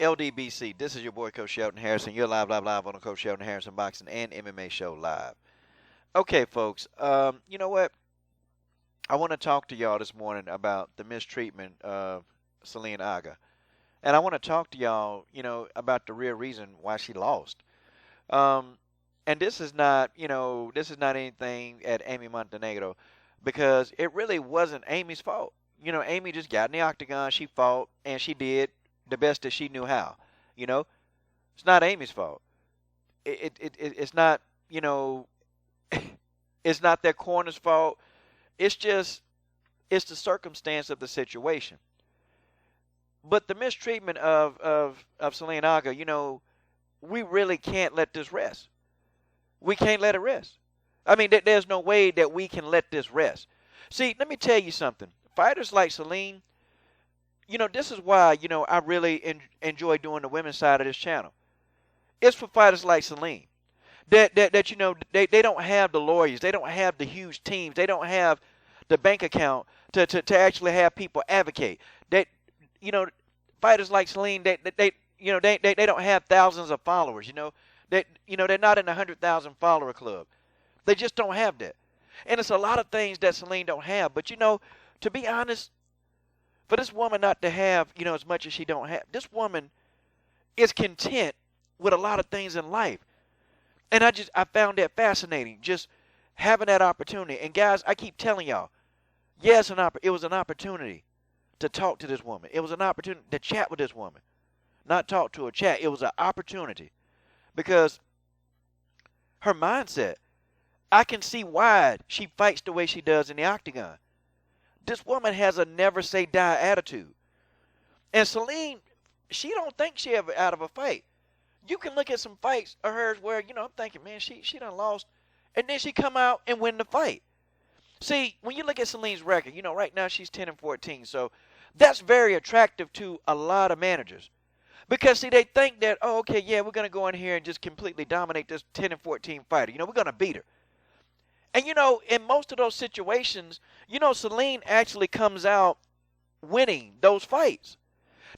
LDBC, this is your boy Coach Shelton Harrison. You're live on the Coach Shelton Harrison Boxing and MMA Show live. Okay, folks, you know what? I want to talk to y'all this morning about the mistreatment of Celine Haga. And I want to talk to y'all, about the real reason why she lost. Um, and this is not anything at Amy Montenegro because it really wasn't Amy's fault. Amy just got in the octagon, she fought, and she did the best that she knew how. You know, it's not Amy's fault. It's not, it's not their corner's fault. It's just, it's the circumstance of the situation. But the mistreatment of Celine Haga, we really can't let this rest. We can't let it rest. I mean, there's no way that we can let this rest. See, let me tell you something. Fighters like Celine, this is why, I really enjoy doing the women's side of this channel. It's for fighters like Celine. They don't have the lawyers. They don't have the huge teams. They don't have the bank account to actually have people advocate. You know, fighters like Celine, they don't have thousands of followers. They're not in the 100,000 follower club. They just don't have that. And it's a lot of things that Celine don't have. But to be honest, for this woman not to have as much as she don't have, this woman is content with a lot of things in life. And I found that fascinating, just having that opportunity. And guys, I keep telling y'all, yes, it was an opportunity to talk to this woman. It was an opportunity to chat with this woman. Not talk to her, chat. It was an opportunity. Because her mindset, I can see why she fights the way she does in the octagon. This woman has a never say die attitude. And Celine, she don't think she ever out of a fight. You can look at some fights of hers where, I'm thinking, man, she done lost. And then she come out and win the fight. See, when you look at Celine's record, right now she's 10-14. So that's very attractive to a lot of managers. Because, see, they think that, oh, okay, yeah, we're going to go in here and just completely dominate this 10-14 fighter. We're going to beat her. And, in most of those situations, Celine actually comes out winning those fights.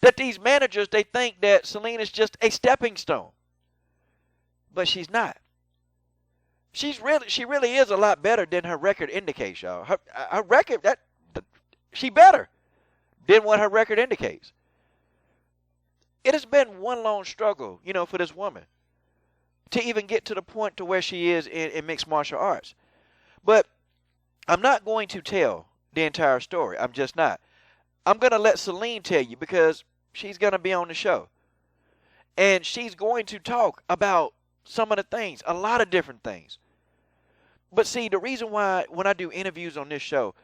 That these managers, they think that Celine is just a stepping stone. But she's not. She really is a lot better than her record indicates, y'all. Her record, she better than what her record indicates. It has been one long struggle, for this woman to even get to the point to where she is in mixed martial arts. But I'm not going to tell the entire story. I'm just not. I'm going to let Celine tell you because she's going to be on the show. And she's going to talk about some of the things, a lot of different things. But see, the reason why when I do interviews on this show,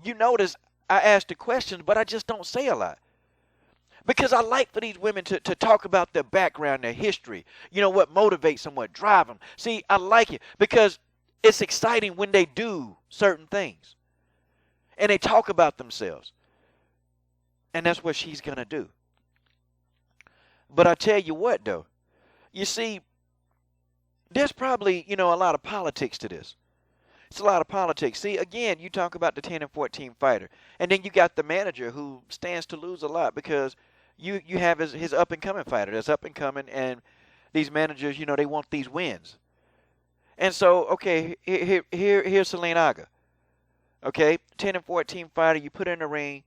you notice I ask the questions, but I just don't say a lot. Because I like for these women to talk about their background, their history, what motivates them, what drives them. See, I like it because it's exciting when they do certain things. And they talk about themselves. And that's what she's going to do. But I tell you what, though. You see, there's probably, a lot of politics to this. It's a lot of politics. See, again, you talk about the 10-14 fighter. And then you got the manager who stands to lose a lot because you have his up-and-coming fighter that's up-and-coming. And these managers, they want these wins. And so, okay, here's Celine Haga. Okay, 10-14 fighter, you put her in the ring.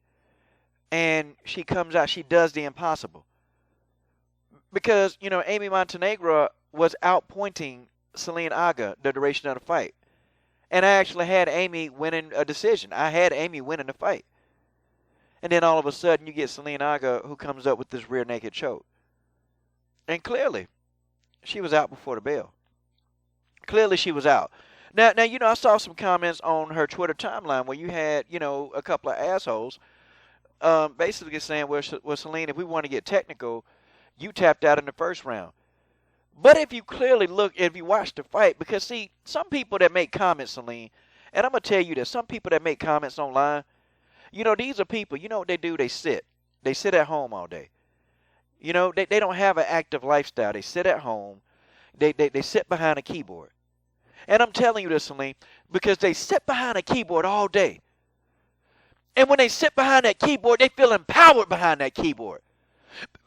And she comes out, she does the impossible. Because, Amy Montenegro was outpointing Celine Haga the duration of the fight. And I actually had Amy winning a decision. I had Amy winning the fight. And then all of a sudden you get Celine Haga who comes up with this rear naked choke. And clearly, she was out before the bell. Clearly she was out. Now, I saw some comments on her Twitter timeline where you had, a couple of assholes basically saying, well, Celine, if we want to get technical, you tapped out in the first round. But if you clearly look, if you watch the fight, because see, some people that make comments, Celine, and I'm going to tell you this, some people that make comments online, these are people, what they do? They sit. They sit at home all day. They don't have an active lifestyle. They sit at home. They sit behind a keyboard. And I'm telling you this, Celine, because they sit behind a keyboard all day. And when they sit behind that keyboard, they feel empowered behind that keyboard.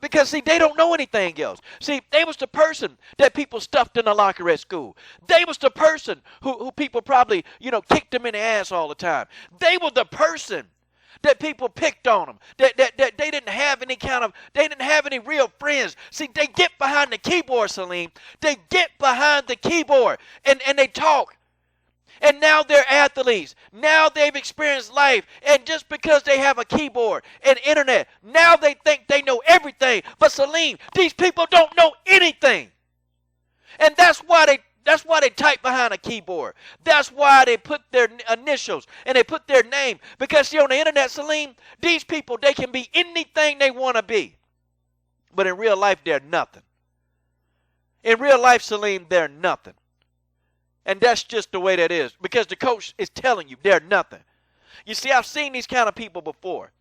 Because, see, they don't know anything else. See, they was the person that people stuffed in the locker at school. They was the person who people probably, kicked them in the ass all the time. They were the person that people picked on them. That they didn't have any real friends. See, they get behind the keyboard, Celine. They get behind the keyboard and they talk. And now they're athletes. Now they've experienced life. And just because they have a keyboard and internet, now they think they know everything. But Celine, these people don't know anything. And that's why they type behind a keyboard. That's why they put their initials and they put their name. Because, see, on the internet, Celine, these people, they can be anything they want to be. But in real life, they're nothing. In real life, Celine, they're nothing. And that's just the way that is. Because the coach is telling you they're nothing. You see, I've seen these kind of people before.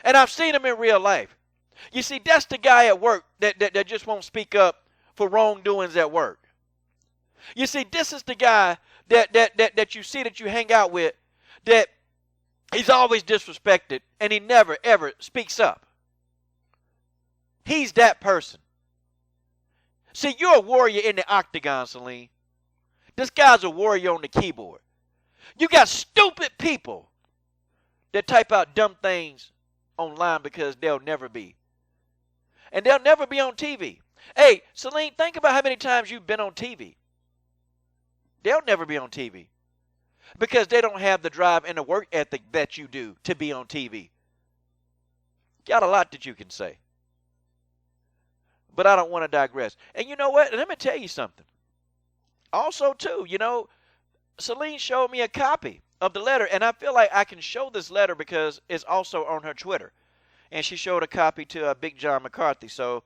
And I've seen them in real life. You see, that's the guy at work that just won't speak up for wrongdoings at work. You see, this is the guy that you see that you hang out with, that he's always disrespected and he never, ever speaks up. He's that person. See, you're a warrior in the octagon, Celine. This guy's a warrior on the keyboard. You got stupid people that type out dumb things online because they'll never be. And they'll never be on TV. Hey, Celine, think about how many times you've been on TV. They'll never be on TV because they don't have the drive and the work ethic that you do to be on TV. Got a lot that you can say. But I don't want to digress. And you know what? Let me tell you something. Also, too, Celine showed me a copy of the letter, and I feel like I can show this letter because it's also on her Twitter. And she showed a copy to Big John McCarthy. So,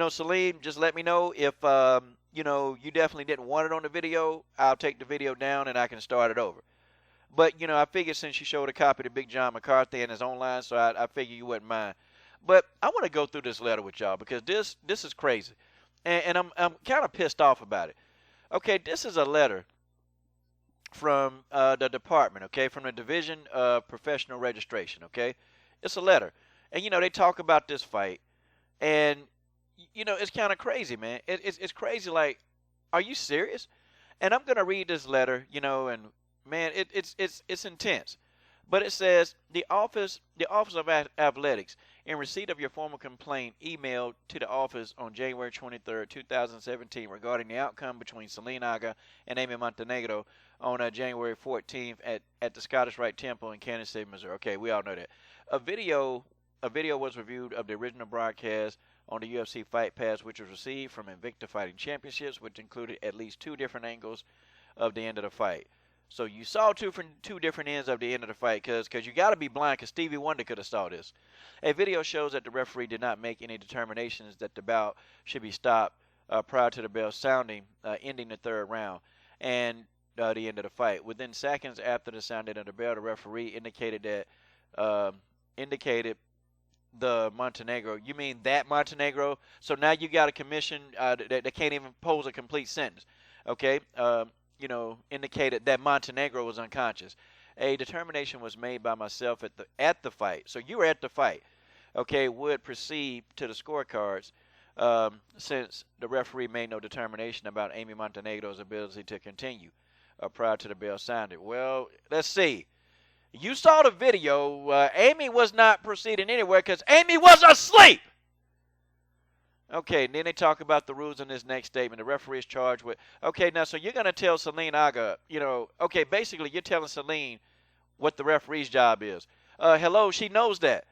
Celine, just let me know if, you definitely didn't want it on the video. I'll take the video down and I can start it over. But, I figured since she showed a copy to Big John McCarthy and it's online, so I figure you wouldn't mind. But I want to go through this letter with y'all because this is crazy. And I'm kind of pissed off about it. Okay, this is a letter from the department, okay, from the Division of Professional Registration, okay? It's a letter. And, they talk about this fight. And, it's kind of crazy, man. It's crazy, like, are you serious? And I'm going to read this letter, and, man, it's intense. But it says, the Office of Athletics, in receipt of your formal complaint emailed to the office on January 23, 2017 regarding the outcome between Celine Haga and Amy Montenegro on January 14th at the Scottish Rite Temple in Kansas City, Missouri. Okay, we all know that. A video was reviewed of the original broadcast on the UFC Fight Pass, which was received from Invicta Fighting Championships, which included at least 2 different angles of the end of the fight. So you saw two different ends of the end of the fight because you got to be blind because Stevie Wonder could have saw this. A video shows that the referee did not make any determinations that the bout should be stopped prior to the bell sounding, ending the 3rd round and the end of the fight. Within seconds after the sounding of the bell, the referee indicated the Montenegro. You mean that Montenegro? So now you got a commission that can't even pose a complete sentence. Okay? Indicated that Montenegro was unconscious. A determination was made by myself at the fight. So you were at the fight. Okay, would proceed to the scorecards since the referee made no determination about Amy Montenegro's ability to continue prior to the bell sounded. Well, let's see. You saw the video. Amy was not proceeding anywhere because Amy was asleep. Okay, and then they talk about the rules in this next statement. The referee is charged with, okay, now, so you're going to tell Celine Haga, okay, basically you're telling Celine what the referee's job is. Hello, she knows that.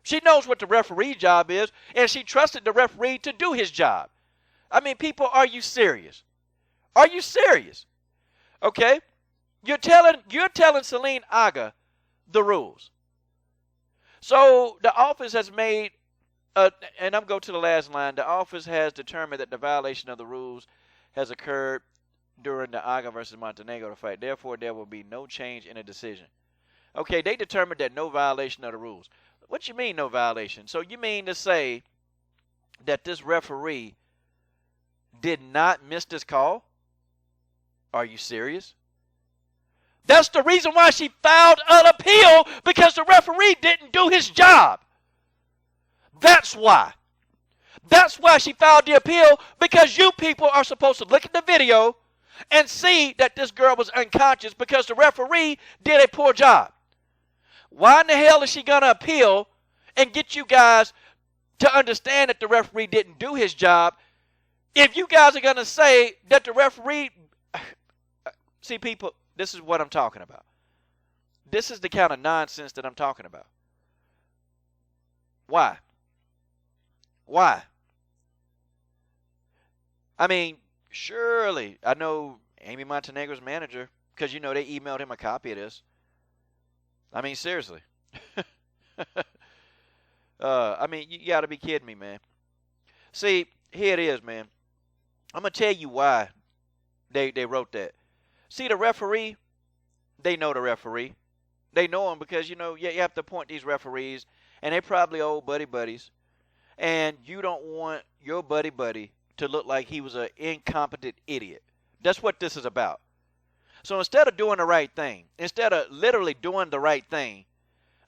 She knows what the referee's job is, and she trusted the referee to do his job. I mean, people, are you serious? Are you serious? Okay? You're telling Celine Haga the rules. So the office has made and I'm going to the last line. The office has determined that the violation of the rules has occurred during the Haga versus Montenegro fight. Therefore, there will be no change in the decision. Okay, they determined that no violation of the rules. What you mean no violation? So you mean to say that this referee did not miss this call? Are you serious? That's the reason why she filed an appeal, because the referee didn't do his job. That's why. That's why she filed the appeal, because you people are supposed to look at the video and see that this girl was unconscious because the referee did a poor job. Why in the hell is she going to appeal and get you guys to understand that the referee didn't do his job if you guys are going to say that the referee... See, people, this is what I'm talking about. This is the kind of nonsense that I'm talking about. Why? Why? I mean, surely, I know Amy Montenegro's manager, because, they emailed him a copy of this. I mean, seriously. I mean, you got to be kidding me, man. See, here it is, man. I'm going to tell you why they wrote that. See, the referee, they know the referee. They know him because, you have to appoint these referees, and they probably old buddies. And you don't want your buddy to look like he was an incompetent idiot. That's what this is about. So instead of doing the right thing, instead of literally doing the right thing,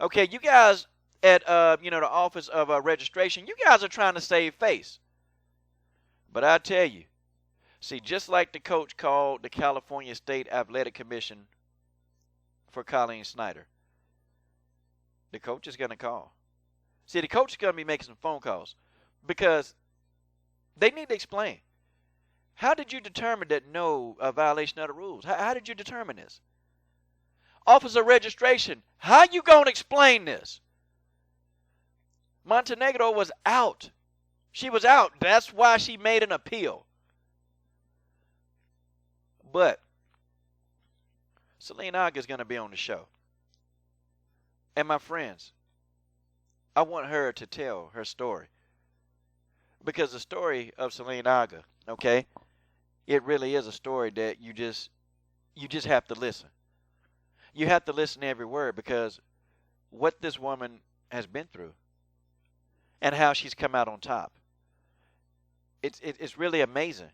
okay, you guys at the Office of Registration, you guys are trying to save face. But I tell you, see, just like the coach called the California State Athletic Commission for Colleen Snyder, the coach is going to call. See, the coach is going to be making some phone calls because they need to explain. How did you determine that no violation of the rules? How did you determine this? Office of Registration, how you going to explain this? Montenegro was out. She was out. That's why she made an appeal. But Celine Haga is going to be on the show. And my friends, I want her to tell her story. Because the story of Celine Haga, okay, it really is a story that you just have to listen. You have to listen to every word, because what this woman has been through and how she's come out on top, it's really amazing.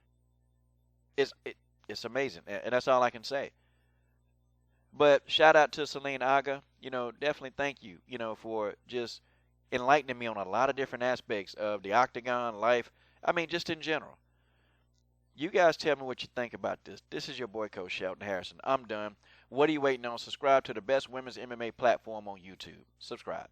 It's amazing, and that's all I can say. But shout out to Celine Haga. Definitely thank you, for just enlightening me on a lot of different aspects of the octagon life. I mean, just in general. You guys tell me what you think about this. This is your boy, Coach Shelton Harrison. I'm done. What are you waiting on? Subscribe to the best women's MMA platform on YouTube. Subscribe.